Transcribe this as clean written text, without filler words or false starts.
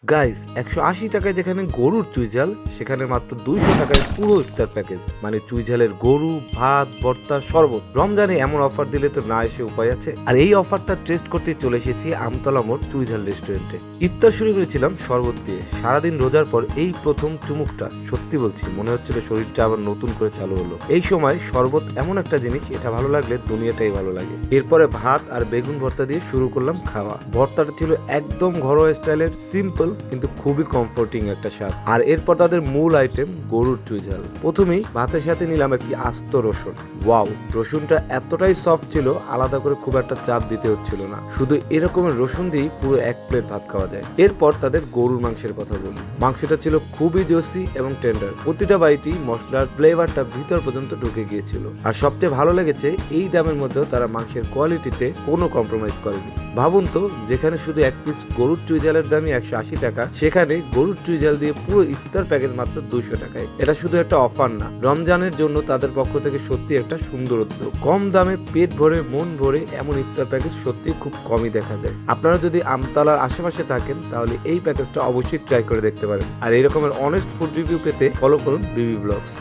Guys 180 টাকায় যেখানে গরুর চুইঝাল সেখানে মাত্র 200 টাকায় পুরো ইফতার প্যাকেজ, মানে চুইঝালের গরু, ভাত, ভর্তা, শরবত। রমজানে এমন অফার দিলে তো না এসে উপায় আছে। আর এই অফারটা টেস্ট করতে চলে এসেছি আমতলা মোড় চুইঝাল রেস্টুরেন্টে। ইফতার শুরু করেছিলাম শরবত দিয়ে। সারাদিন রোজার পর এই প্রথম চুমুকটা, সত্যি বলছি মনে হচ্ছিল শরীরটা আবার নতুন করে চালু হলো। এই সময় শরবত এমন একটা জিনিস, এটা ভালো লাগলে দুনিয়াটাই ভালো লাগে। এরপরে ভাত আর বেগুন ভর্তা দিয়ে শুরু করলাম খাওয়া। ভর্তাটা ছিল একদম ঘরোয়া স্টাইলের, সিম্পল কিন্তু খুবই কমফোর্টিং একটা স্বাদ। আর এরপর তাদের মূল আইটেম গরুর চুইঝাল। প্রথমেই ভাতের সাথে নিলাম একটি আস্ত রসুন। ওয়াও, রসুনটা এতটাই সফট ছিল, আলাদা করে খুব একটা চাপ দিতে হচ্ছিল না। শুধু এরকমের রসুন দিয়ে পুরো এক প্লেট ভাত খাওয়া যায়। এরপর তাদের গরুর মাংসের কথা বলি। মাংসটা ছিল খুবই জুসি এবং টেন্ডার। প্রতিটা বাইটই মশলার ফ্লেভারটা ভিতর পর্যন্ত ঢুকে গিয়েছিল। আর সবচেয়ে ভালো লেগেছে, এই দামের মধ্যেও তারা মাংসের কোয়ালিটিতে কোনো কম্প্রোমাইজ করেনি। ভাবুন তো, যেখানে শুধু এক পিস গরুর চুইঝালের দামই 180 টাকা, সেখানে গরুর চুইঝাল দিয়ে পুরো ইফতার প্যাকেজ মাত্র 200 টাকায়। এটা শুধু একটা অফার না, রমজানের জন্য তাদের পক্ষ থেকে সত্যি একটা সুন্দর উদ্যোগ। কম দামে পেট ভরে মন ভরে এমন ইফতার প্যাকেজ সত্যি খুব কমই দেখা যায়। আপনারা যদি আমতলার আশেপাশে থাকেন তাহলে এই প্যাকেজটা অবশ্যই ট্রাই করে দেখতে পারেন। আর এই রকমের অনেস্ট ফুড রিভিউ পেতে ফলো করুন বিবি ব্লগস।